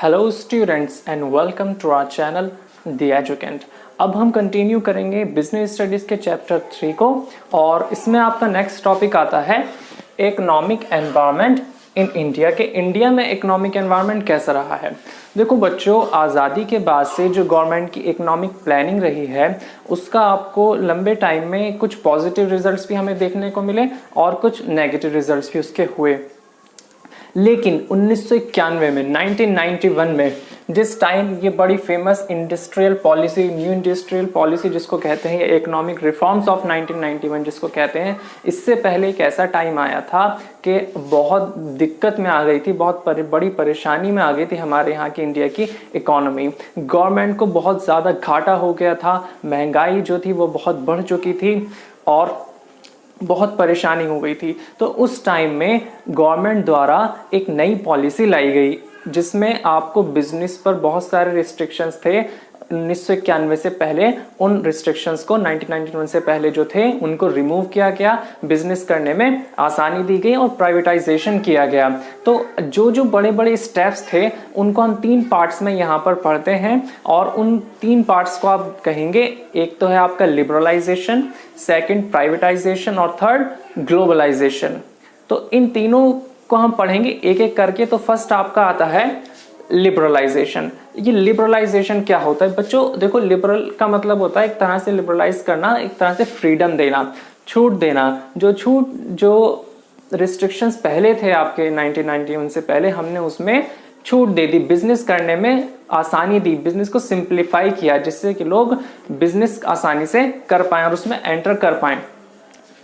Hello students and welcome to our channel the Educant. अब हम continue करेंगे business studies के चैप्टर 3 को और इसमें आपका नेक्स्ट टॉपिक आता है इकोनॉमिक एनवायरनमेंट इन इंडिया के इंडिया में इकोनॉमिक एनवायरनमेंट कैसा रहा है। देखो बच्चों, आज़ादी के बाद से जो गवर्नमेंट की इकोनॉमिक प्लानिंग रही है उसका आपको लंबे टाइम में कुछ पॉजिटिव रिजल्ट्स भी हमें देखने को मिले और कुछ नेगेटिव रिजल्ट्स भी उसके हुए। लेकिन 1991 में 1991 में जिस टाइम ये बड़ी famous industrial policy, new industrial policy जिसको कहते हैं, इकोनॉमिक रिफॉर्म्स ऑफ 1991 जिसको कहते हैं, इससे पहले एक ऐसा टाइम आया था कि बहुत दिक्कत में आ गई थी, बहुत बड़ी परेशानी में आ गई थी हमारे यहाँ की इंडिया की इकोनॉमी। गवर्नमेंट को बहुत ज़्यादा घाटा हो गया था, महंगाई जो थी वो बहुत बढ़ चुकी थी और बहुत परेशानी हो गई थी। तो उस टाइम में गवर्नमेंट द्वारा एक नई पॉलिसी लाई गई जिसमें आपको बिजनेस पर बहुत सारे रिस्ट्रिक्शंस थे। 1991 से पहले उन रिस्ट्रिक्शंस को 1991 से पहले जो थे उनको रिमूव किया गया, बिजनेस करने में आसानी दी गई और प्राइवेटाइजेशन किया गया। तो जो बड़े बड़े स्टेप्स थे उनको हम 3 पार्ट्स में यहाँ पर पढ़ते हैं और उन 3 पार्ट्स को आप कहेंगे, एक तो है आपका लिबरलाइजेशन, सेकंड प्राइवेटाइजेशन और थर्ड ग्लोबलाइजेशन। तो इन तीनों को हम पढ़ेंगे एक एक करके। तो फर्स्ट आपका आता है लिबरलाइजेशन। ये लिबरलाइजेशन क्या होता है बच्चों? देखो, लिबरल का मतलब होता है एक तरह से लिबरलाइज करना, एक तरह से फ्रीडम देना, छूट देना। जो रिस्ट्रिक्शंस पहले थे आपके 1991 से पहले, हमने उसमें छूट दे दी, बिजनेस करने में आसानी दी, बिजनेस को सिंप्लीफाई किया जिससे कि लोग बिजनेस आसानी से कर पाएं और उसमें एंटर कर पाएं।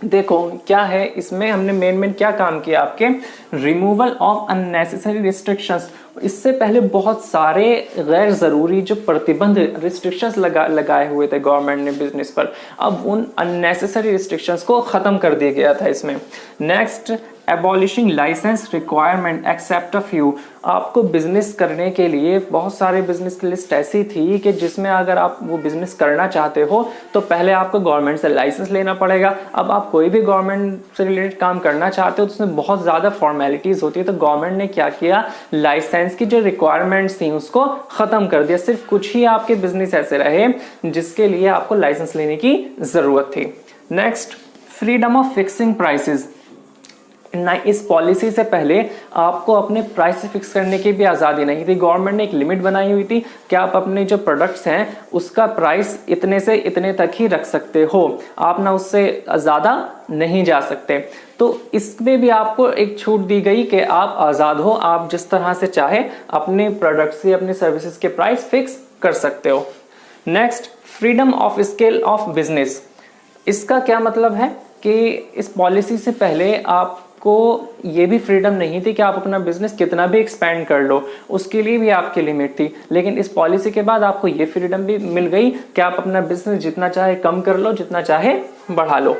देखो क्या है इसमें, हमने मेन क्या काम किया, आपके रिमूवल ऑफ अननेसेसरी रिस्ट्रिक्शंस। इससे पहले बहुत सारे गैर ज़रूरी जो प्रतिबंध रिस्ट्रिक्शंस लगाए हुए थे गवर्नमेंट ने बिजनेस पर, अब उन अननेसेसरी रिस्ट्रिक्शंस को ख़त्म कर दिया गया था इसमें। Next, abolishing licence requirement except a few. आपको बिजनेस करने के लिए बहुत सारे बिजनेस की लिस्ट ऐसी थी कि जिसमें अगर आप वो बिजनेस करना चाहते हो तो पहले आपको गवर्नमेंट से लाइसेंस लेना पड़ेगा। अब आप कोई भी गवर्नमेंट से रिलेटेड काम करना चाहते हो तो उसमें बहुत ज़्यादा फॉर्मेलिटीज़ होती है। तो गवर्नमेंट ने क्या किया, लाइसेंस की जो रिक्वायरमेंट्स थी उसको ख़त्म कर दिया। सिर्फ कुछ ही आपके बिजनेस ऐसे रहे जिसके लिए आपको लाइसेंस लेने की ज़रूरत थी। Next, freedom of fixing prices. इस पॉलिसी से पहले आपको अपने प्राइस फिक्स करने की भी आज़ादी नहीं थी। गवर्नमेंट ने एक लिमिट बनाई हुई थी कि आप अपने जो प्रोडक्ट्स हैं उसका प्राइस इतने से इतने तक ही रख सकते हो, आप ना उससे ज़्यादा नहीं जा सकते। तो इसमें भी आपको एक छूट दी गई कि आप आज़ाद हो, आप जिस तरह से चाहे अपने प्रोडक्ट्स या अपने सर्विसेज के प्राइस फिक्स कर सकते हो। Next, freedom of scale of business. इसका क्या मतलब है कि इस पॉलिसी से पहले आपको ये भी फ्रीडम नहीं थी कि आप अपना बिजनेस कितना भी एक्सपेंड कर लो, उसके लिए भी आपकी लिमिट थी। लेकिन इस पॉलिसी के बाद आपको ये फ्रीडम भी मिल गई कि आप अपना बिजनेस जितना चाहे कम कर लो, जितना चाहे बढ़ा लो।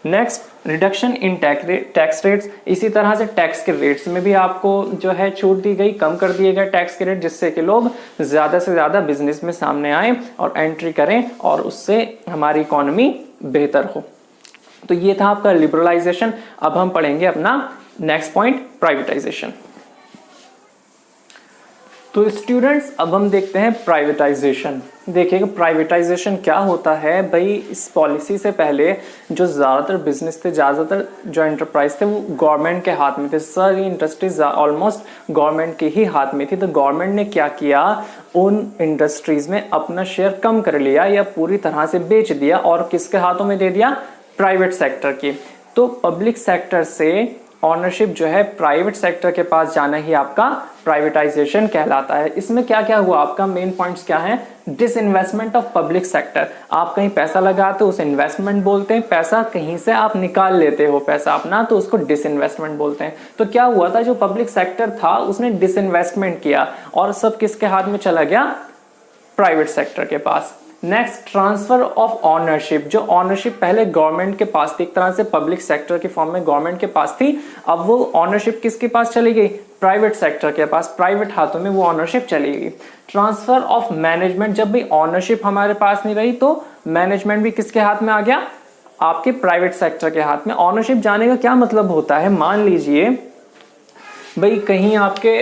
Next, reduction in tax rates. इसी तरह से टैक्स के रेट्स में भी आपको जो है छूट दी गई, कम कर दिए गए टैक्स के रेट, जिससे कि लोग ज़्यादा से ज़्यादा बिजनेस में सामने आए और एंट्री करें और उससे हमारी इकोनॉमी बेहतर हो। तो ये था आपका लिबरलाइजेशन। अब हम पढ़ेंगे अपना नेक्स्ट पॉइंट, प्राइवेटाइजेशन। तो स्टूडेंट्स, अब हम देखते हैं प्राइवेटाइजेशन। देखिएगा प्राइवेटाइजेशन क्या होता है भाई। इस पॉलिसी से पहले जो ज़्यादातर बिजनेस थे, ज़्यादातर जो एंटरप्राइज थे वो गवर्नमेंट के हाथ में थे। सारी इंडस्ट्रीज ऑलमोस्ट गवर्नमेंट के ही हाथ में थी। तो गवर्नमेंट ने क्या किया, उन इंडस्ट्रीज में अपना शेयर कम कर लिया या पूरी तरह से बेच दिया और किसके हाथों में दे दिया, प्राइवेट सेक्टर की। तो पब्लिक सेक्टर से ऑनरशिप जो है प्राइवेट सेक्टर के पास जाना ही आपका प्राइवेटाइजेशन कहलाता है। इसमें क्या क्या हुआ, आपका मेन पॉइंट्स क्या है, डिसइन्वेस्टमेंट ऑफ पब्लिक सेक्टर। आप कहीं पैसा लगाते हो उसे इन्वेस्टमेंट बोलते हैं, पैसा कहीं से आप निकाल लेते हो पैसा अपना तो उसको डिसइन्वेस्टमेंट बोलते हैं। तो क्या हुआ था, जो पब्लिक सेक्टर था उसने डिसइन्वेस्टमेंट किया और सब किसके हाथ में चला गया, प्राइवेट सेक्टर के पास। Next, transfer of ownership. जो ऑनरशिप पहले गवर्नमेंट के पास थी, एक तरह से पब्लिक सेक्टर की फॉर्म में गवर्नमेंट के पास थी, अब वो ऑनरशिप किसके पास चली गई, प्राइवेट सेक्टर के पास, प्राइवेट हाथों में वो ऑनरशिप चली गई। Transfer of management. जब भी ऑनरशिप हमारे पास नहीं रही तो मैनेजमेंट भी किसके हाथ में आ गया, आपके प्राइवेट सेक्टर के हाथ में। ऑनरशिप जाने का क्या मतलब होता है, मान लीजिए भाई कहीं आपके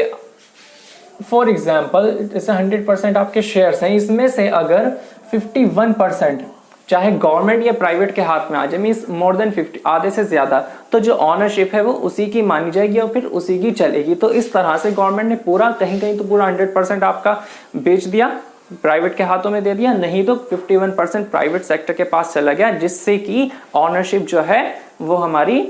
फॉर एग्जाम्पल जैसे 100% आपके शेयर्स हैं, इसमें से अगर 51% चाहे गवर्नमेंट या प्राइवेट के हाथ में आ जाए, मीन्स मोर देन 50, आधे से ज्यादा, तो जो ऑनरशिप है वो उसी की मानी जाएगी और फिर उसी की चलेगी। तो इस तरह से गवर्नमेंट ने पूरा कहीं कहीं तो पूरा 100% आपका बेच दिया, प्राइवेट के हाथों में दे दिया, नहीं तो 51% प्राइवेट सेक्टर के पास चला गया, जिससे कि ऑनरशिप जो है वो हमारी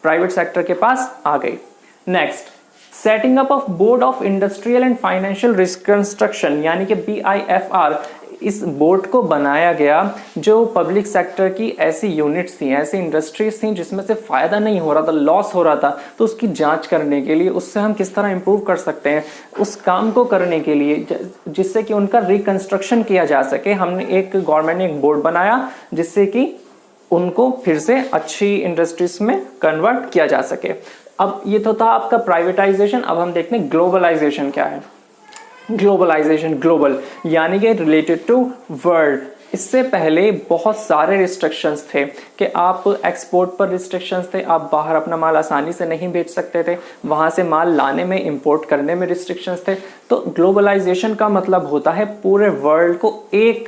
प्राइवेट सेक्टर के पास आ गई। Next, setting up of board of industrial and financial reconstruction, यानी कि BIFR, इस बोर्ड को बनाया गया जो पब्लिक सेक्टर की ऐसी यूनिट्स थी, ऐसी इंडस्ट्रीज थी जिसमें से फायदा नहीं हो रहा था, लॉस हो रहा था, तो उसकी जांच करने के लिए, उससे हम किस तरह इंप्रूव कर सकते हैं, उस काम को करने के लिए जिससे कि उनका रिकंस्ट्रक्शन किया जा सके, हमने गवर्नमेंट ने एक बोर्ड बनाया जिससे कि उनको फिर से अच्छी इंडस्ट्रीज में कन्वर्ट किया जा सके। अब ये तो था आपका प्राइवेटाइजेशन। अब हम देखते हैं ग्लोबलाइजेशन क्या है। ग्लोबलाइजेशन, ग्लोबल यानी कि रिलेटेड टू वर्ल्ड। इससे पहले बहुत सारे रिस्ट्रिक्शंस थे कि आप एक्सपोर्ट पर रिस्ट्रिक्शंस थे, आप बाहर अपना माल आसानी से नहीं बेच सकते थे, वहां से माल लाने में, इंपोर्ट करने में रिस्ट्रिक्शंस थे। तो ग्लोबलाइजेशन का मतलब होता है पूरे वर्ल्ड को एक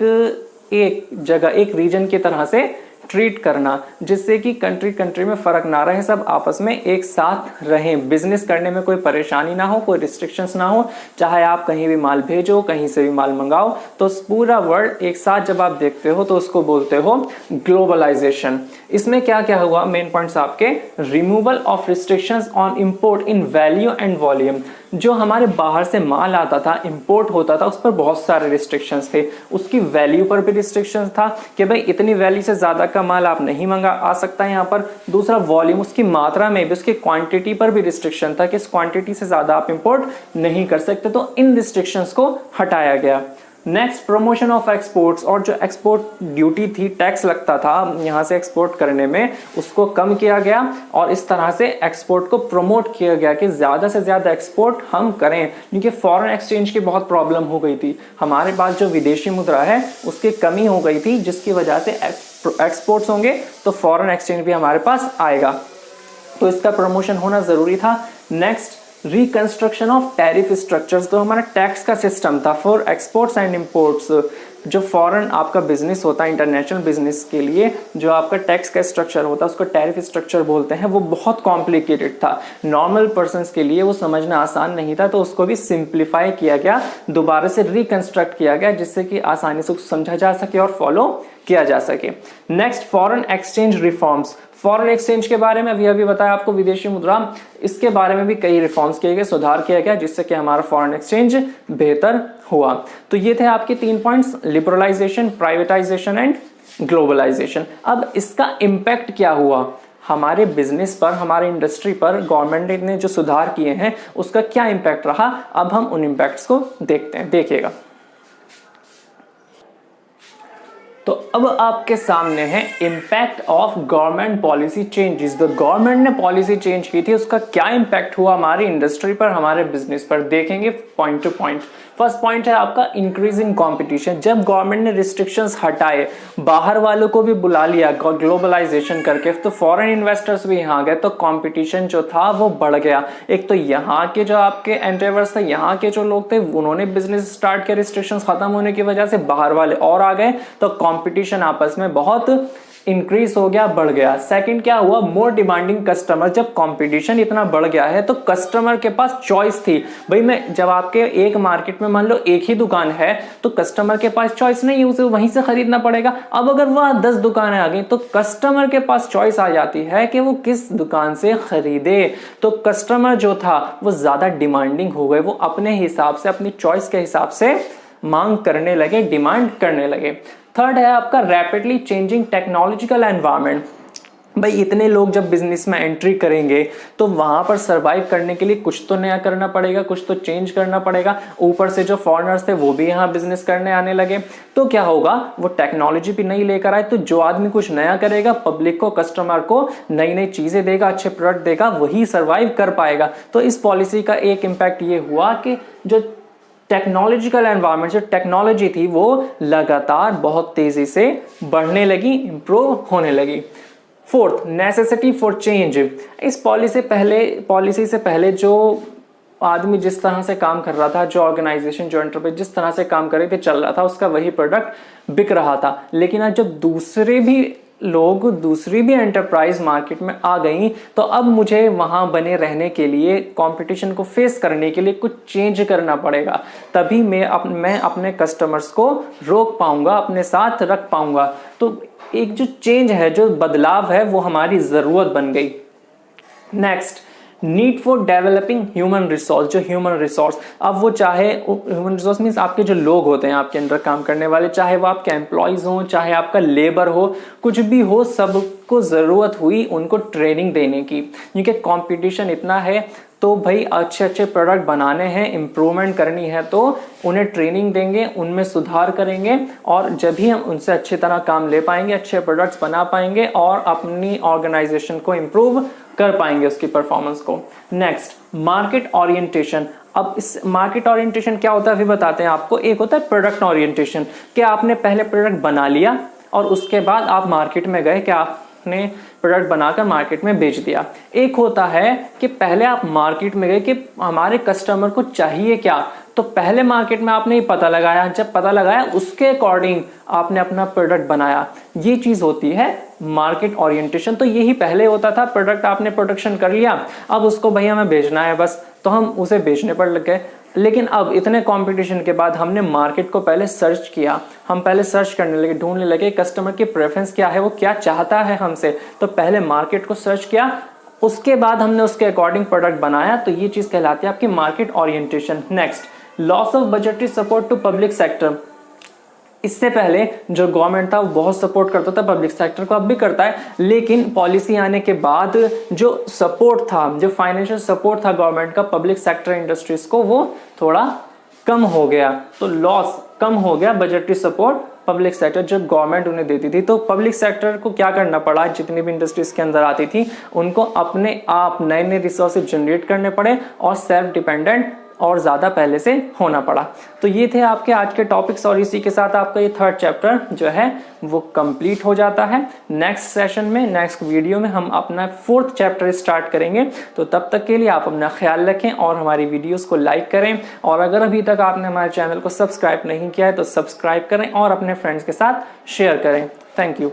जगह, एक रीजन की तरह से ट्रीट करना, जिससे कि कंट्री कंट्री में फर्क ना रहे, सब आपस में एक साथ रहें, बिजनेस करने में कोई परेशानी ना हो, कोई रिस्ट्रिक्शंस ना हो, चाहे आप कहीं भी माल भेजो, कहीं से भी माल मंगाओ, तो पूरा वर्ल्ड एक साथ जब आप देखते हो तो उसको बोलते हो ग्लोबलाइजेशन। इसमें क्या क्या हुआ, मेन पॉइंट्स आपके, removal of restrictions on import in value and volume. जो हमारे बाहर से माल आता था, इंपोर्ट होता था, उस पर बहुत सारे रिस्ट्रिक्शंस थे। उसकी वैल्यू पर भी रिस्ट्रिक्शंस था कि भाई इतनी वैल्यू से ज्यादा का माल आप नहीं मंगा आ सकता है यहाँ पर। दूसरा, वॉल्यूम, उसकी मात्रा में भी, उसकी क्वांटिटी पर भी रिस्ट्रिक्शन था कि इस क्वांटिटी से ज्यादा आप इंपोर्ट नहीं कर सकते। तो इन रिस्ट्रिक्शंस को हटाया गया। नेक्स्ट, प्रमोशन ऑफ एक्सपोर्ट्स, और जो एक्सपोर्ट ड्यूटी थी, टैक्स लगता था यहाँ से एक्सपोर्ट करने में, उसको कम किया गया और इस तरह से एक्सपोर्ट को प्रमोट किया गया कि ज्यादा से ज्यादा एक्सपोर्ट हम करें, क्योंकि फॉरेन एक्सचेंज की बहुत प्रॉब्लम हो गई थी। हमारे पास जो विदेशी मुद्रा है उसकी कमी हो गई थी, जिसकी वजह से एक्सपोर्ट्स होंगे तो फॉरेन एक्सचेंज भी हमारे पास आएगा, तो इसका प्रमोशन होना जरूरी था। Next, reconstruction of tariff structures, तो हमारा टैक्स का सिस्टम था फॉर एक्सपोर्ट्स एंड इंपोर्ट्स। जो फॉरेन आपका बिजनेस होता है, इंटरनेशनल बिजनेस के लिए जो आपका टैक्स का स्ट्रक्चर होता है उसको टैरिफ स्ट्रक्चर बोलते हैं, वो बहुत कॉम्प्लिकेटेड था, नॉर्मल पर्सन्स के लिए वो समझना आसान नहीं था, तो उसको भी सिंप्लीफाई किया गया, दोबारा से रिकंस्ट्रक्ट किया गया, जिससे कि आसानी से समझा जा सके और फॉलो किया जा सके। Next, foreign exchange reforms. Foreign exchange के बारे में अभी बताया आपको, विदेशी मुद्रा, इसके बारे में भी कई रिफॉर्म्स किए गए, सुधार किया गया, जिससे कि हमारा फॉरेन एक्सचेंज बेहतर हुआ। तो ये थे आपके 3 points, liberalisation, privatisation and globalisation. अब इसका इम्पैक्ट क्या हुआ हमारे बिजनेस पर, हमारे इंडस्ट्री पर, गवर्नमेंट ने जो सुधार किए हैं उसका क्या इम्पैक्ट रहा, अब हम उन इम्पैक्ट्स को देखते हैं, देखिएगा। तो अब आपके सामने है impact of government policy changes. जो गवर्नमेंट ने पॉलिसी चेंज की थी उसका क्या इम्पैक्ट हुआ हमारी इंडस्ट्री पर, हमारे बिजनेस पर, देखेंगे point two point. First point है आपका इंक्रीजिंग कंपटीशन। जब गवर्नमेंट ने रिस्ट्रिक्शंस हटाए, बाहर वालों को भी बुला लिया ग्लोबलाइजेशन करके, तो फॉरेन इन्वेस्टर्स भी यहाँ गए, तो कंपटीशन जो था वो बढ़ गया। एक तो यहाँ के जो आपके एंटरप्रेन्योर्स थे, यहाँ के जो लोग थे, उन्होंने बिजनेस स्टार्ट किया, रिस्ट्रिक्शंस खत्म होने की वजह से बाहर वाले और आ गए, तो कंपटीशन आपस में बहुत इंक्रीज हो गया, बढ़ गया। सेकंड क्या हुआ, मोर डिमांडिंग कस्टमर। जब कंपटीशन इतना बढ़ गया है तो कस्टमर के पास चॉइस थी, भाई मैं जब आपके एक मार्केट में मान लो एक ही दुकान है तो कस्टमर के पास चॉइस नहीं, उसे वहीं से खरीदना पड़ेगा। अब अगर वह 10 दुकानें आ गई तो कस्टमर के पास चॉइस आ जाती है कि वो किस दुकान से खरीदे। तो कस्टमर जो था वो ज्यादा डिमांडिंग हो गए, वो अपने हिसाब से, अपनी चॉइस के हिसाब से मांग करने लगे, डिमांड करने लगे। थर्ड है आपका रैपिडली चेंजिंग टेक्नोलॉजिकल एनवायरनमेंट। भाई इतने लोग जब बिजनेस में एंट्री करेंगे तो वहां पर सरवाइव करने के लिए कुछ तो नया करना पड़ेगा, कुछ तो चेंज करना पड़ेगा। ऊपर से जो फॉरेनर्स थे वो भी यहाँ बिजनेस करने आने लगे, तो क्या होगा, वो टेक्नोलॉजी भी नई लेकर आए। तो जो आदमी कुछ नया करेगा, पब्लिक को, कस्टमर को नई नई चीजें देगा, अच्छे प्रोडक्ट देगा, वही सर्वाइव कर पाएगा। तो इस पॉलिसी का एक इम्पैक्ट ये हुआ कि जो टेक्नोलॉजिकल एनवायरनमेंट, जो टेक्नोलॉजी थी वो लगातार बहुत तेजी से बढ़ने लगी, इंप्रूव होने लगी। Fourth, necessity for change. इस पॉलिसी से पहले जो आदमी जिस तरह से काम कर रहा था, जो ऑर्गेनाइजेशन, जो एंटरप्राइज जिस तरह से काम कर रहे थे, चल रहा था, उसका वही प्रोडक्ट बिक रहा था। लेकिन आज जब दूसरे भी लोग, दूसरी भी एंटरप्राइज मार्केट में आ गई, तो अब मुझे वहां बने रहने के लिए, कंपटीशन को फेस करने के लिए कुछ चेंज करना पड़ेगा। तभी मैं अपने कस्टमर्स को रोक पाऊंगा, अपने साथ रख पाऊंगा। तो एक जो चेंज है, जो बदलाव है, वो हमारी जरूरत बन गई। Next, need for developing human resource. जो ह्यूमन रिसोर्स, अब वो चाहे ह्यूमन रिसोर्स मीन्स आपके जो लोग होते हैं आपके अंदर काम करने वाले, चाहे वो आपके एम्प्लॉयज हो, चाहे आपका लेबर हो, कुछ भी हो, सबको जरूरत हुई उनको ट्रेनिंग देने की, क्योंकि कंपटीशन इतना है। तो भाई अच्छे अच्छे प्रोडक्ट बनाने हैं, इंप्रूवमेंट करनी है, तो उन्हें ट्रेनिंग देंगे, उनमें सुधार करेंगे, और जब भी हम उनसे अच्छी तरह काम ले पाएंगे, अच्छे प्रोडक्ट्स बना पाएंगे और अपनी ऑर्गेनाइजेशन को इंप्रूव कर पाएंगे, उसकी परफॉर्मेंस को। Next, market orientation. अब इस मार्केट ओरिएंटेशन क्या होता है अभी बताते हैं आपको। एक होता है प्रोडक्ट ओरिएंटेशन, कि आपने पहले प्रोडक्ट बना लिया और उसके बाद आप मार्केट में गए, क्या आपने प्रोडक्ट बनाकर मार्केट में बेच दिया। एक होता है कि पहले आप मार्केट में गए कि हमारे कस्टमर को चाहिए क्या, तो पहले मार्केट में आपने पता लगाया, जब पता लगाया उसके अकॉर्डिंग आपने अपना प्रोडक्ट बनाया। ये चीज होती है मार्केट ओरिएंटेशन। तो यही पहले होता था, प्रोडक्ट आपने प्रोडक्शन कर लिया, अब उसको भैया हमें बेचना है बस, तो हम उसे बेचने पर लग गए। लेकिन अब इतने कंपटीशन के बाद हमने मार्केट को पहले सर्च किया, हम पहले सर्च करने लगे, ढूंढने लगे कस्टमर की प्रेफरेंस क्या है, वो क्या चाहता है हमसे। तो पहले मार्केट को सर्च किया, उसके बाद हमने उसके अकॉर्डिंग प्रोडक्ट बनाया। तो ये चीज कहलाती है आपकी market orientation. Next, loss of budgetary support to public sector. इससे पहले जो गवर्नमेंट था वो बहुत सपोर्ट करता था पब्लिक सेक्टर को, अब भी करता है, लेकिन पॉलिसी आने के बाद जो सपोर्ट था, जो फाइनेंशियल सपोर्ट था गवर्नमेंट का पब्लिक सेक्टर इंडस्ट्रीज को, वो थोड़ा कम हो गया। तो लॉस कम हो गया, बजटरी सपोर्ट पब्लिक सेक्टर जब गवर्नमेंट उन्हें देती थी, तो पब्लिक सेक्टर को क्या करना पड़ा, जितनी भी इंडस्ट्रीज के अंदर आती थी उनको अपने आप नए नए रिसोर्सेज जनरेट करने पड़े और सेल्फ डिपेंडेंट और ज्यादा पहले से होना पड़ा। तो ये थे आपके आज के टॉपिक्स, और इसी के साथ आपका ये थर्ड चैप्टर जो है वो कंप्लीट हो जाता है। नेक्स्ट सेशन में, नेक्स्ट वीडियो में हम अपना फोर्थ चैप्टर स्टार्ट करेंगे। तो तब तक के लिए आप अपना ख्याल रखें और हमारी वीडियोस को लाइक करें, और अगर अभी तक आपने हमारे चैनल को सब्सक्राइब नहीं किया है तो सब्सक्राइब करें और अपने फ्रेंड्स के साथ शेयर करें। Thank you.